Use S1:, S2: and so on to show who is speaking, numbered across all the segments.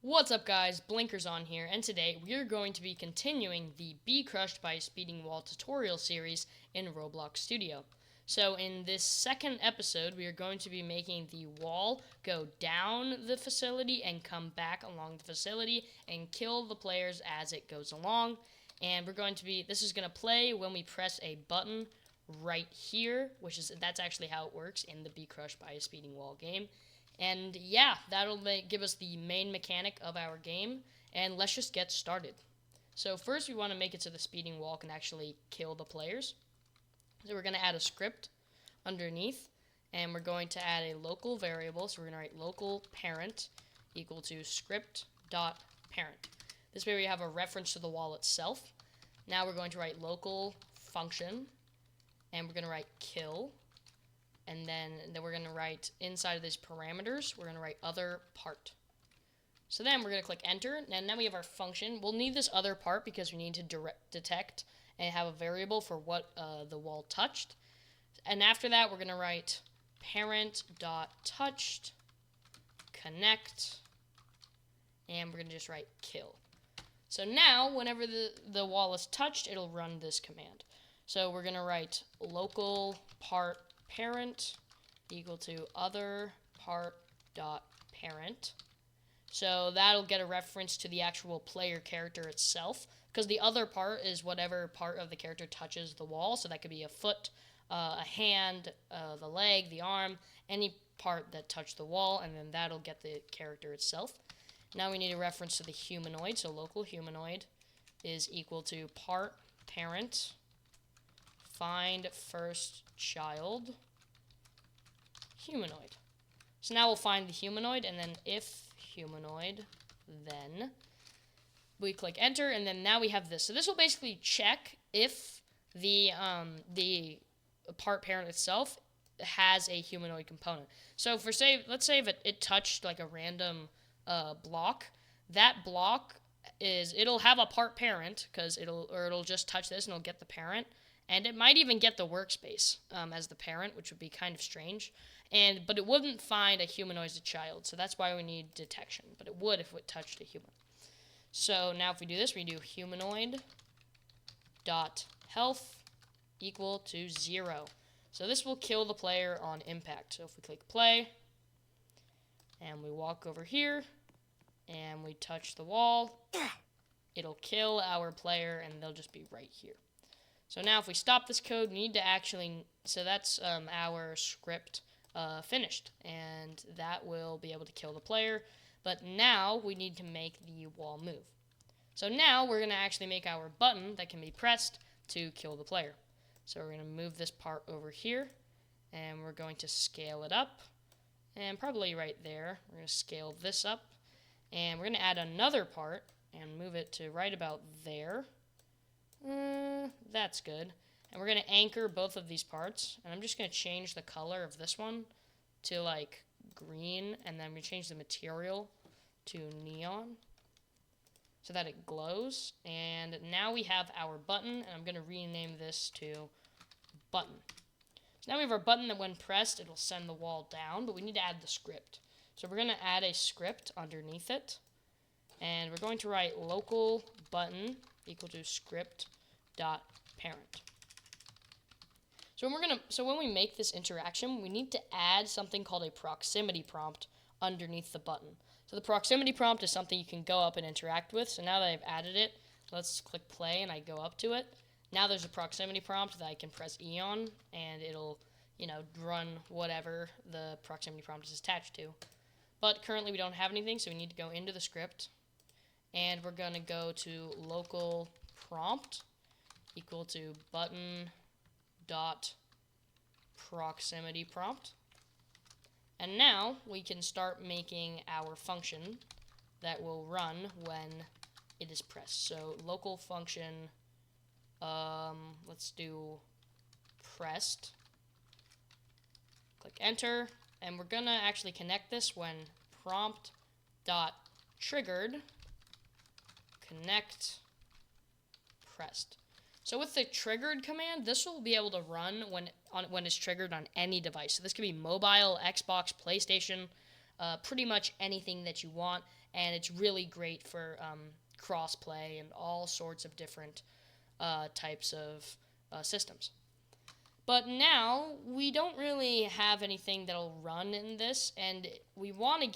S1: What's up guys, Blinkers on here, and today we are going to be continuing the Be Crushed by a Speeding Wall tutorial series in Roblox Studio. So in this second episode, we are going to be making the wall go down the facility and come back along the facility and kill the players as it goes along. And this is going to play when we press a button right here, that's actually how it works in the Be Crushed by a Speeding Wall game. And yeah, that'll give us the main mechanic of our game, and let's just get started. So first we want to make it so the speeding wall can actually kill the players. So we're going to add a script underneath, and we're going to add a local variable. So we're going to write local parent equal to script.Parent. This way we have a reference to the wall itself. Now we're going to write local function, and we're going to write kill. And then we're going to write inside of these parameters, we're going to write other part. So then we're going to click enter, and now we have our function. We'll need this other part because we need to detect and have a variable for what the wall touched. And after that, we're going to write parent.touched connect, and we're going to just write kill. So now, whenever the wall is touched, it'll run this command. So we're going to write local part parent equal to other part dot parent. So that'll get a reference to the actual player character itself, because the other part is whatever part of the character touches the wall. So that could be a foot, a hand, the leg, the arm, any part that touched the wall, and then that'll get the character itself. Now we need a reference to the humanoid, so local humanoid is equal to part parent find first child humanoid. So now we'll find the humanoid, and then if humanoid, then we click enter, and then now we have this. So this will basically check if the part parent itself has a humanoid component. So let's say if it touched like a random block, that block it'll have a part parent because it'll just touch this and it'll get the parent. And it might even get the workspace as the parent, which would be kind of strange. But it wouldn't find a humanoid as a child, so that's why we need detection. But it would if it touched a human. So now if we do this, we do humanoid dot health equal to 0. So this will kill the player on impact. So if we click play, and we walk over here, and we touch the wall, it'll kill our player, and they'll just be right here. So now if we stop this code, we need to so that's our script finished, and that will be able to kill the player. But now we need to make the wall move. So now we're going to actually make our button that can be pressed to kill the player. So we're going to move this part over here, and we're going to scale it up, and probably right there. We're going to scale this up, and we're going to add another part and move it to right about there. That's good. And we're going to anchor both of these parts. And I'm just going to change the color of this one to like green. And then we change the material to neon so that it glows. And now we have our button. And I'm going to rename this to button. So now we have our button that when pressed, it'll send the wall down. But we need to add the script. So we're going to add a script underneath it. And we're going to write local button equal to script.parent. So when we make this interaction, we need to add something called a proximity prompt underneath the button. So the proximity prompt is something you can go up and interact with. So now that I've added it, let's click play and I go up to it. Now there's a proximity prompt that I can press E on, and it'll, run whatever the proximity prompt is attached to. But currently we don't have anything, so we need to go into the script. And we're going to go to local prompt equal to button.ProximityPrompt. And now we can start making our function that will run when it is pressed. So local function, let's do pressed. Click enter, and we're going to actually connect this when prompt.Triggered connect pressed. So with the triggered command, this will be able to run when it's triggered on any device. So this could be mobile, Xbox, PlayStation, pretty much anything that you want. and it's really great for cross-play and all sorts of different types of systems. But now we don't really have anything that'll run in this, and we want to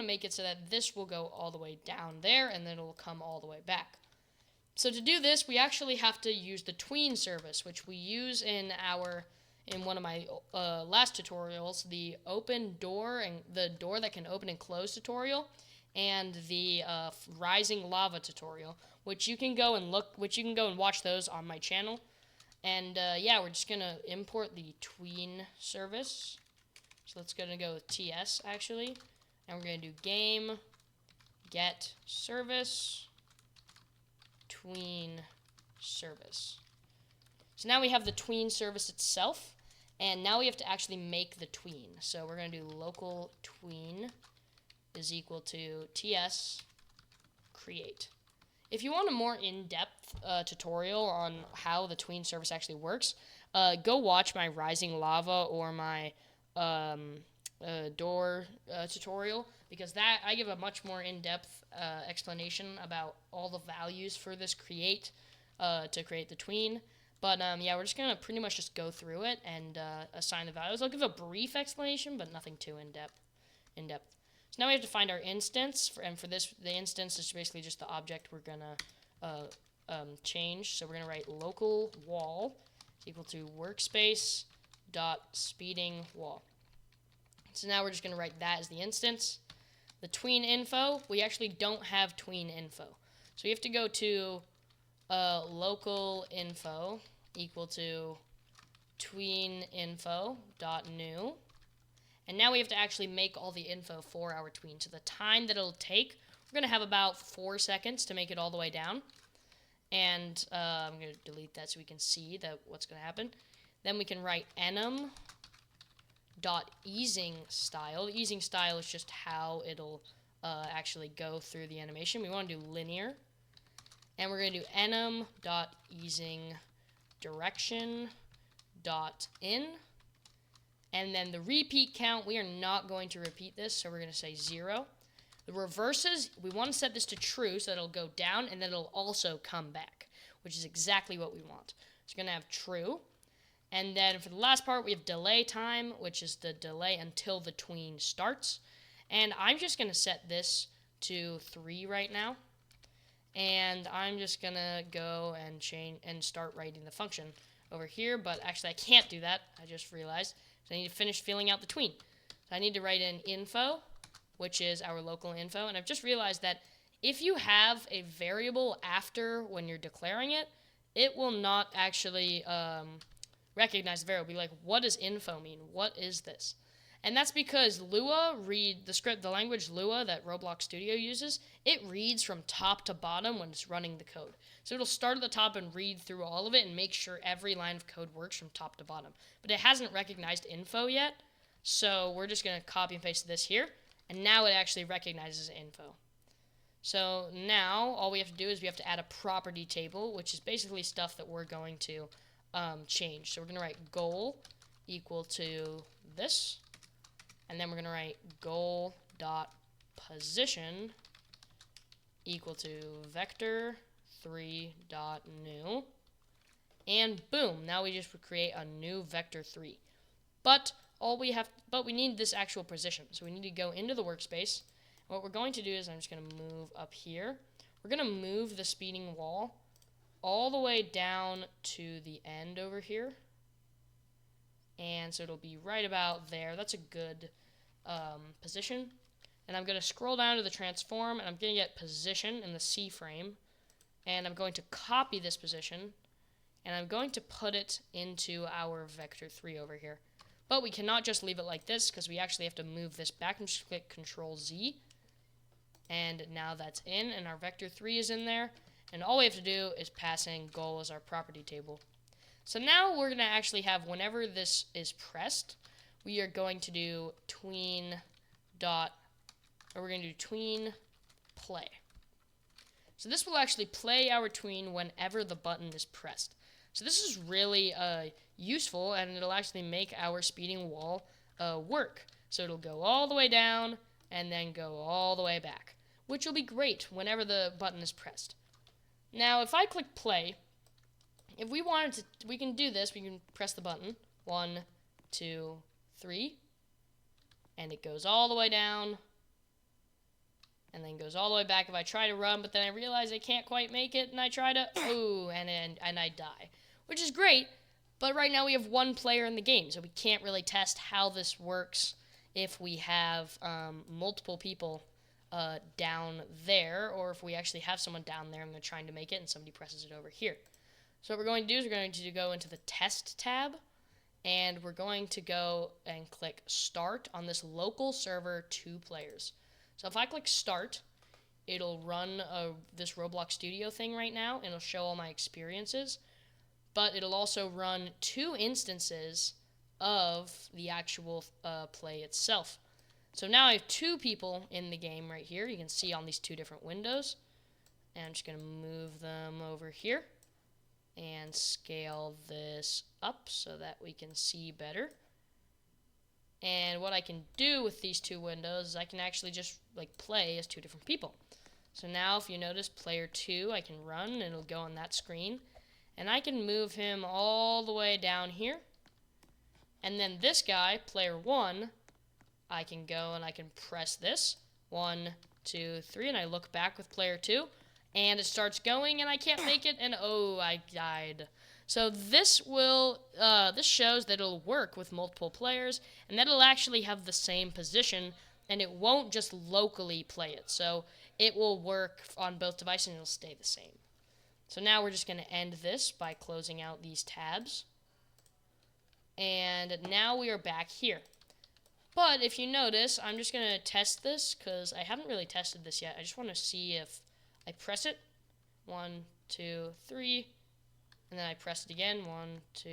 S1: make it so that this will go all the way down there, and then it'll come all the way back. So to do this, we actually have to use the tween service, which we use in one of my last tutorials, the open door and the door that can open and close tutorial, and the rising lava tutorial, which you can go and watch those on my channel. And yeah, we're just gonna import the tween service. So let's go with TS actually, and we're gonna do game GetService TweenService. So now we have the tween service itself, and now we have to actually make the tween. So we're gonna do local tween is equal to TS create. If you want a more in-depth tutorial on how the tween service actually works, go watch my rising lava or my door tutorial, because that I give a much more in-depth explanation about all the values for this create to create the tween. But yeah, we're just gonna pretty much just go through it and assign the values. I'll give a brief explanation, but nothing too in-depth. So now we have to find our instance, and for this, the instance is basically just the object we're gonna change. So we're gonna write local wall is equal to workspace.SpeedingWall. So now we're just gonna write that as the instance. The TweenInfo, we actually don't have TweenInfo, so we have to go to local info equal to TweenInfo.new. And now we have to actually make all the info for our tween. So the time that it'll take, we're going to have about 4 seconds to make it all the way down. And I'm going to delete that so we can see what's going to happen. Then we can write Enum.EasingStyle. The easing style is just how it'll actually go through the animation. We want to do linear. And we're going to do Enum.EasingDirection.in. And then the repeat count, we are not going to repeat this, so we're going to say 0. The reverses, we want to set this to true, so that it'll go down, and then it'll also come back, which is exactly what we want. So we're going to have true. And then for the last part, we have delay time, which is the delay until the tween starts. And I'm just going to set this to 3 right now. And I'm just going to go and change and start writing the function over here. But actually, I can't do that. I just realized. So I need to finish filling out the tween. So I need to write in info, which is our local info. And I've just realized that if you have a variable after when you're declaring it, it will not actually recognize the variable. Be like, what does info mean? What is this? And that's because Lua the language Lua that Roblox Studio uses, it reads from top to bottom when it's running the code. So it'll start at the top and read through all of it and make sure every line of code works from top to bottom. But it hasn't recognized info yet, so we're just going to copy and paste this here, and now it actually recognizes info. So now all we have to do is we have to add a property table, which is basically stuff that we're going to change. So we're going to write goal equal to this. And then we're going to write goal.Position equal to vector3.new. And boom, now we just create a new vector3. But we need this actual position. So we need to go into the workspace. And what we're going to do is I'm just going to move up here. We're going to move the speeding wall all the way down to the end over here. And so it'll be right about there. That's a good position. And I'm going to scroll down to the transform, and I'm going to get position in the C frame. And I'm going to copy this position, and I'm going to put it into our vector3 over here. But we cannot just leave it like this, because we actually have to move this back and just click Control-Z. And now that's in, and our vector3 is in there. And all we have to do is pass in goal as our property table. So now we're going to actually have, whenever this is pressed, we are going to do tween play. So this will actually play our tween whenever the button is pressed. So this is really useful, and it'll actually make our speeding wall work. So it'll go all the way down and then go all the way back, which will be great whenever the button is pressed. Now, if I click play, if we wanted to, we can do this. We can press the button. 1, 2, 3. And it goes all the way down. And then goes all the way back if I try to run, but then I realize I can't quite make it, and I try to, and I die. Which is great, but right now we have one player in the game, so we can't really test how this works if we have multiple people down there, or if we actually have someone down there and they're trying to make it and somebody presses it over here. So what we're going to do is we're going to go into the Test tab, and we're going to go and click Start on this local server 2 players. So if I click Start, it'll run this Roblox Studio thing right now, and it'll show all my experiences. But it'll also run 2 instances of the actual play itself. So now I have 2 people in the game right here. You can see on these 2 different windows. And I'm just going to move them over here and scale this up so that we can see better. And what I can do with these 2 windows is I can actually just play as 2 different people. So now if you notice player 2, I can run and it'll go on that screen. And I can move him all the way down here. And then this guy, player 1, I can go and I can press this. 1, 2, 3, and I look back with player 2. And it starts going, and I can't make it, and oh, I died. So this shows that it'll work with multiple players, and that it'll actually have the same position, and it won't just locally play it. So it will work on both devices, and it'll stay the same. So now we're just going to end this by closing out these tabs. And now we are back here. But if you notice, I'm just going to test this, because I haven't really tested this yet. I just want to see if I press it, 1, 2, 3, and then I press it again, 1, 2,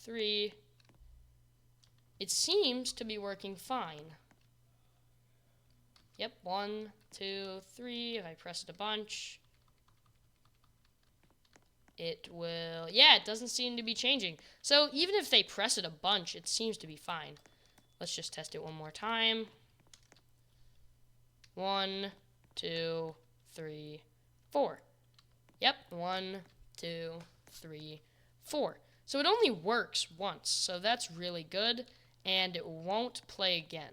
S1: 3. It seems to be working fine. Yep, 1, 2, 3, if I press it a bunch, it will, yeah, it doesn't seem to be changing. So even if they press it a bunch, it seems to be fine. Let's just test it one more time. 1, 2, 3, 4. Yep, 1, 2, 3, 4. So it only works once, so that's really good, and it won't play again.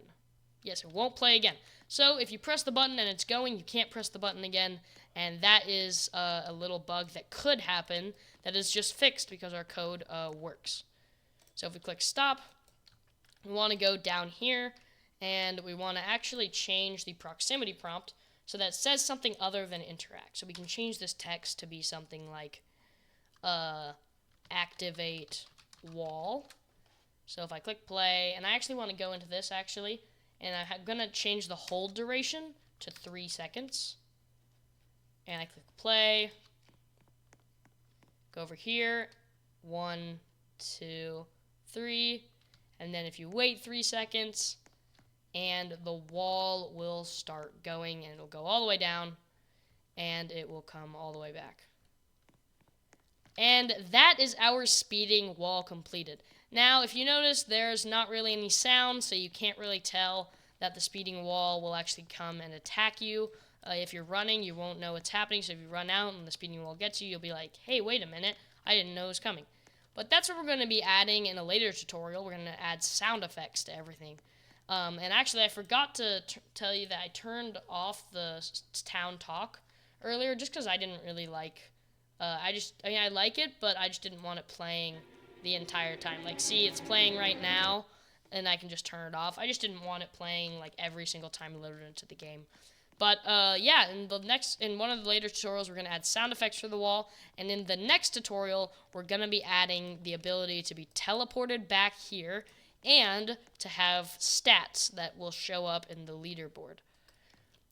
S1: Yes, it won't play again. So if you press the button and it's going, you can't press the button again, and that is a little bug that could happen that is just fixed because our code works. So if we click stop, we want to go down here, and we want to actually change the proximity prompt so that it says something other than interact. So we can change this text to be something like activate wall. So if I click play, and I actually want to go into this actually, and I'm going to change the hold duration to 3 seconds. And I click play, go over here, 1, 2, 3, and then if you wait 3 seconds, and the wall will start going, and it'll go all the way down, and it will come all the way back. And that is our speeding wall completed. Now, if you notice, there's not really any sound, so you can't really tell that the speeding wall will actually come and attack you. If you're running, you won't know what's happening, so if you run out and the speeding wall gets you, you'll be like, hey, wait a minute, I didn't know it was coming. But that's what we're going to be adding in a later tutorial. We're going to add sound effects to everything. And actually, I forgot to tell you that I turned off the town talk earlier just because I didn't really like. I like it, but I just didn't want it playing the entire time. Like, see, it's playing right now, and I can just turn it off. I just didn't want it playing like every single time I loaded into the game. But yeah, in one of the later tutorials, we're going to add sound effects for the wall, and in the next tutorial, we're going to be adding the ability to be teleported back here and to have stats that will show up in the leaderboard.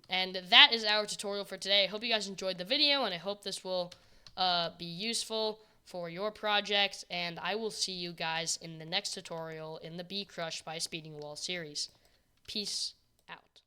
S1: And that is our tutorial for today. I hope you guys enjoyed the video, and I hope this will be useful for your project, and I will see you guys in the next tutorial in the Be Crushed by SpeedingWall series. Peace out.